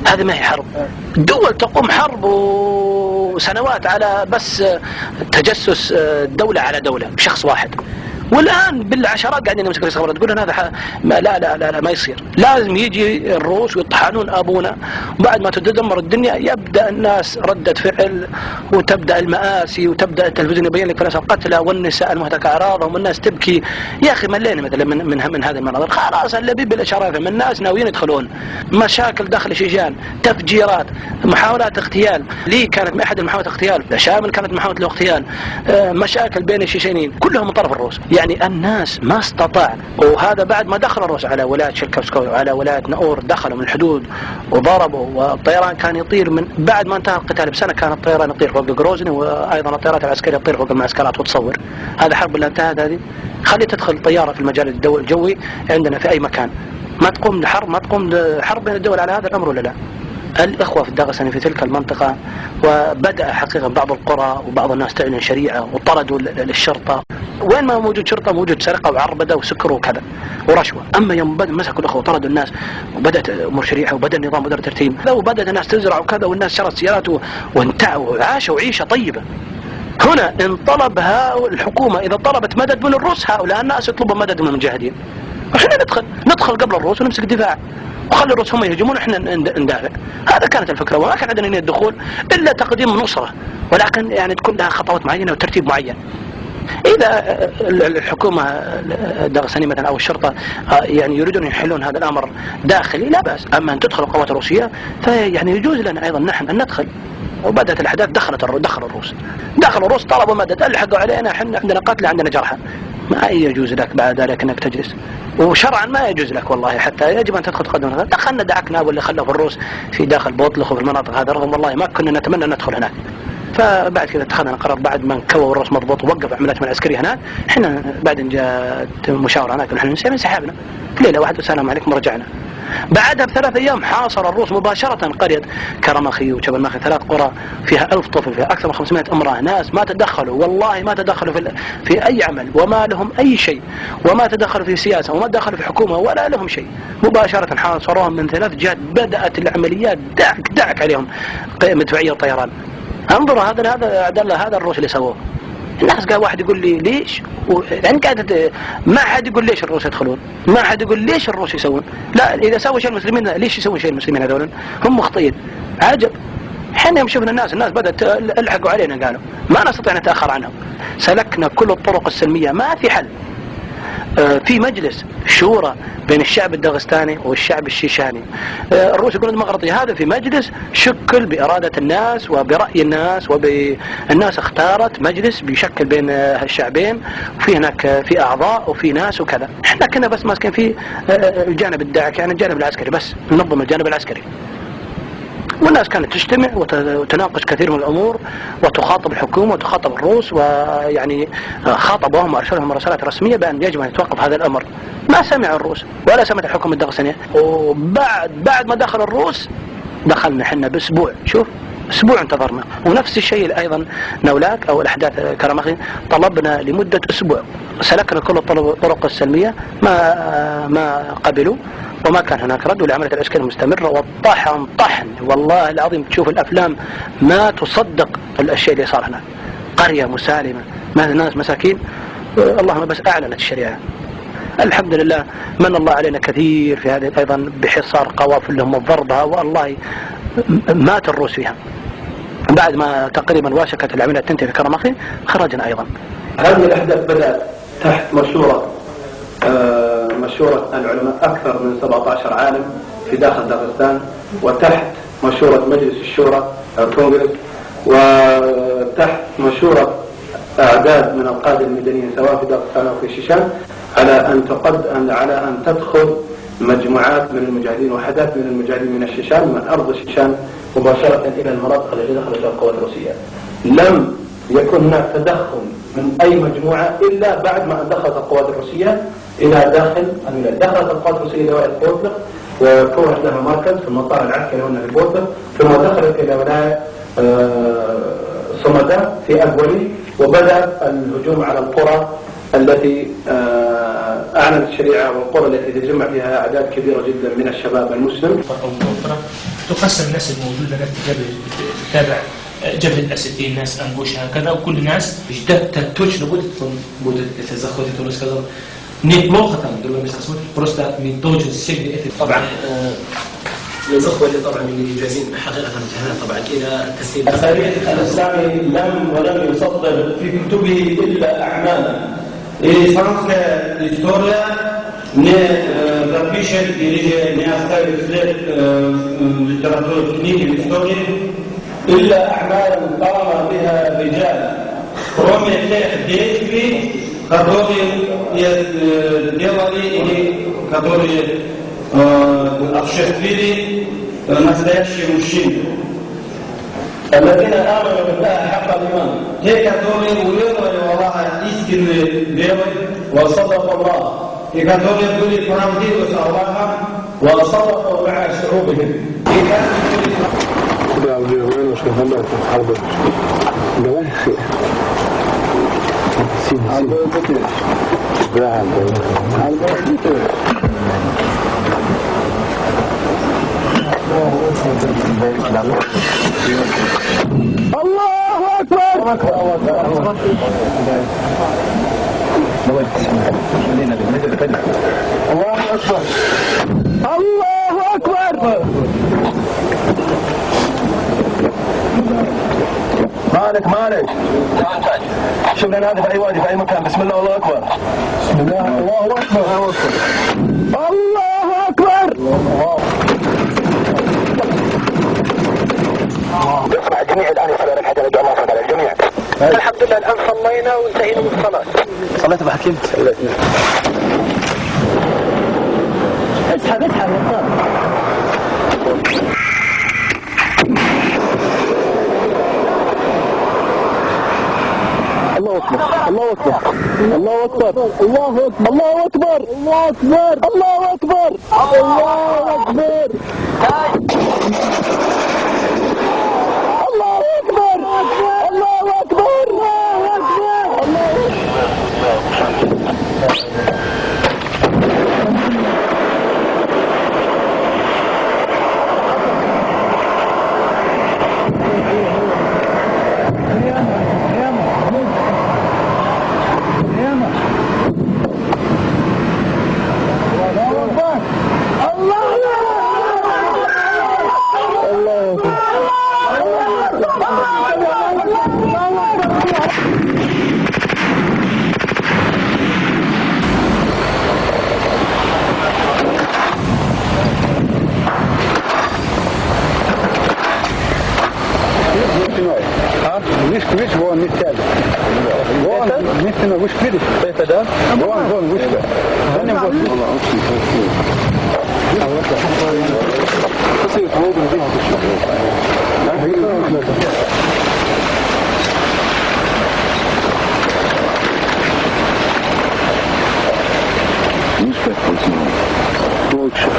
هذه ما هي حرب. دول تقوم حرب وسنوات على بس تجسس دولة على دولة بشخص واحد، والآن بالعشرات قاعدين يمسكوا في استخبارات. تقولون هذا لا ما يصير. لازم يجي الروس ويطحنون أبونا، وبعد ما تدمر الدنيا يبدأ الناس ردة فعل، وتبدأ المآسي، وتبدأ التلفزيون يبين لك ناس القتلى والنساء المهتك أعراضهم، والناس تبكي. يا أخي ملينا مثلا من هذه المناظر. خلاص اللبيب بالإشارة من الناس ناويين يدخلون مشاكل داخل شيشان، تفجيرات، محاولات اغتيال. لي كانت أحد المحاولات اغتيال، شامل كانت محاولة الاغتيال، مشاكل بين الشيشانيين كلهم من طرف الروس. يعني الناس ما استطاع. وهذا بعد ما دخل الروس على ولاية شلكفسكوي وعلى ولاية ناور، دخلوا من الحدود وضربوا، والطيران كان يطير من بعد ما انتهى القتال بسنة. كان الطيران يطير فوق غروزني، وأيضا الطيارات العسكرية تطير فوق المعسكرات وتصور. هذا حرب اللي انتهت هذه. خلي تدخل طيارة في المجال الجوي عندنا في أي مكان، ما تقوم حرب بين الدول على هذا الأمر ولا لا؟ الإخوة في الداغستان في تلك المنطقة، وبدأ حقيقة بعض القرى وبعض الناس تعلن شريعة وطردوا الشرطة. وين ما موجود شرطة موجود سرقة وعربدة وسكر وكذا ورشوة. أما يوم مسكوا الأخوة وطردوا الناس وبدأت أمور شريعة وبدأ النظام وبدأ الترتيب، وبدأت الناس تزرع وكذا، والناس شرت سيارات وعاشوا عيشة طيبة. هنا إن طلب الحكومة، إذا طلبت مدد من الروس، هؤلاء الناس يطلبوا مدد من المجاهدين، وإحنا ندخل قبل الروس ونمسك الدفاع، وخلي الروس هم يهجمون وإحنا ندافع. هذا كانت الفكرة، وما كان عندنا الدخول إلا تقديم نصرة، ولكن يعني تكون لها خطوات معينة وترتيب معين. إذا الحكومة الداغستانية مثلا أو الشرطة يعني يريدون يحلون هذا الأمر داخلي لا بأس. أما أن تدخل القوات الروسية فيعني يجوز لنا أيضا نحن أن ندخل. وبدأت الأحداث، دخل الروس طلبوا مدد، ألحقوا علينا، احنا عندنا قتلى عندنا جرحى. ما يجوز لك بعد ذلك أنك تجلس، وشرعا ما يجوز لك والله، حتى يجب أن تدخل تقدم. دخلنا دعكنا واللي خلوا في الروس في داخل بوطلخ وفي المناطق هذا، رغم والله ما كنا نتمنى أن ندخل هناك. فبعد كذا اتخذنا قرار بعد ما انكوى الروس مضبوط ووقف عمليات من العسكرية هناك. احنا بعد جاءت مشاورة هناك ونحن انسحبنا في ليلة واحدة والسلام عليكم ورجعنا. بعدها ب3 أيام حاصر الروس مباشرة قرية كرماخي وجبل ماخي، 3 قرى فيها 1000 طفل، فيها أكثر من 500 امرأة. ناس ما تدخلوا والله، ما تدخلوا في أي عمل، وما لهم أي شيء، وما تدخلوا في سياسة، وما تدخلوا في حكومة، ولا لهم شيء. مباشرة حاصروهم من 3 جهات. بدأت العمليات دعك عليهم مدفعية وطيران. انظروا هذا الروس اللي سووه. الناس قال واحد يقول لي ليش، يعني قاعدة ما حد يقول ليش الروس يدخلون، ما حد يقول ليش الروس يسوون. لا، إذا سووا شيء المسلمين ليش يسوون شيء المسلمين هذول؟ هم مخطئين. عجب. حين يوم شفنا الناس بدأت الحقوا علينا، قالوا ما نستطيع نتأخر عنهم. سلكنا كل الطرق السلمية، ما في حل. في مجلس شورى بين الشعب الداغستاني والشعب الشيشاني. الروس يقولون ديمقراطية، هذا في مجلس شكل بإرادة الناس وبرأي الناس، الناس اختارت مجلس بيشكل بين الشعبين، وفي هناك في أعضاء وفي ناس وكذا. احنا كنا بس ماسكين في الجانب الداعك، يعني الجانب العسكري بس، ننظم الجانب العسكري. والناس كانت تجتمع وتناقش كثير من الأمور، وتخاطب الحكومة وتخاطب الروس، ويعني خاطبوهم وأرسلهم مراسلات رسمية بأن يجب أن يتوقف هذا الأمر. ما سمع الروس ولا سمعت الحكومة الداغستانية. وبعد ما دخل الروس دخلنا حنا بأسبوع، شوف أسبوع انتظرنا. ونفس الشيء أيضا نولاك أو الأحداث كرماخي، طلبنا لمدة أسبوع، سلكنا كل الطرق السلمية، ما قبلوا، وما كان هناك رد، والعملية العسكرية مستمرة. والطحن والله العظيم تشوف الأفلام ما تصدق الأشياء اللي صار هناك. قرية مسالمة، ناس مساكين، اللهم بس أعلنت الشريعة. الحمد لله من الله علينا كثير في هذه أيضا، بحصار قوافلهم وضربها، والله مات الروس فيها. بعد ما تقريبا واشكت العملية تنتهي في كرماخي خرجنا أيضا. هذه الأحداث بدأت تحت مشورة العلماء، أكثر من 17 عالم في داخل داغستان، وتحت مشورة مجلس الشورى الكونغرس، وتحت مشورة أعداد من القادة المدنيين سواء في داغستان أو في شيشان، على أن تدخل مجموعات من المجاهدين وحدات من المجاهدين من الشيشان، من أرض الشيشان مباشرة إلى المناطق التي دخلت القوات الروسية. لم يكن هناك تدخل من أي مجموعة إلا بعد ما دخلت القوات الروسية إلى داخل الولاية. دخلت القوات الروسية إلى ولاية بوطلخ، وكونت لها مركز في المطار العسكري هنا في بوطلخ، ثم دخلت إلى ولاية صمدا في أبولي، وبدأ الهجوم على القرى التي أعلنت الشريعة، والقرى التي تجمع فيها أعداد كبيرة جدا من الشباب المسلم. تقسم الناس الموجودة، ناس تتابع جبهة الأسدين، ناس أنبوش هكذا، وكل الناس تتوش لابد تتزخوت تونس كذا نيبلوخة دول مش خصوص بروستا من توج السجن طبعا للأخوة اللي طبعا اللي جاهزين حقيقة امتحانات طبعا إلى التسليم. التاريخ الإسلامي ولم يصدر في كتبه إلا أعمالا. Islamska istorija ne zapiše ili ne ostavi sled literature knjige ili istorije إلا أعمالا قام بها رجال кроме тех действий, которые делали или которые осуществили настоящие мужчины. الذين آمنوا بالله حق الإيمان. Те, которые уверовали в Аллаха истинной верой, وصدقوا الله. И которые были правдивы с Аллахом, وصدقوا مع شعوبهم. И каждый были Да, я говорю, что гамбат арбат. Давай. Син. Да, الله أكبر. الله أكبر. مالك شوف لنا هذا في أي وادي في أي مكان. بسم الله الله أكبر. بسم الله الله أكبر. الله أكبر. يصبح الجميع الآن يصلي ركعتين ندعو الله تعالى الجميع. الحمد لله الآن صلينا وانتهينا من الصلاة. صليت بحكيمت. اسحب الله أكبر الله أكبر الله أكبر الله أكبر الله أكبر الله أكبر الله أكبر الله أكبر الله أكبر الله أكبر Видишь, вон не сядет. Вон, вместе выше, видишь? Это, да? Вон, выше. За ним вот. Видишь, как потянул? Лучше.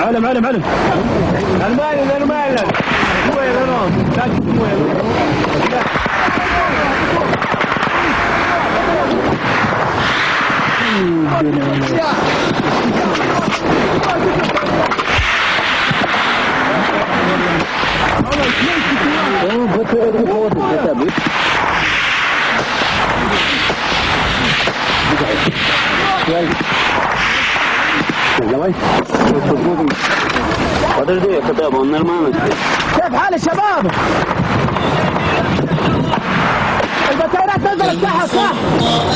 علم المال Давай. Подожди, я хотя бы, он нормально. كيف حال الشباب؟ البطاريات نزلت تحت صح؟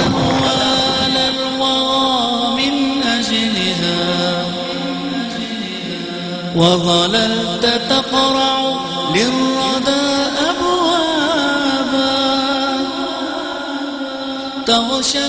أموال الورى من أجلها وظللت تقرع للردى أبوابا تغشى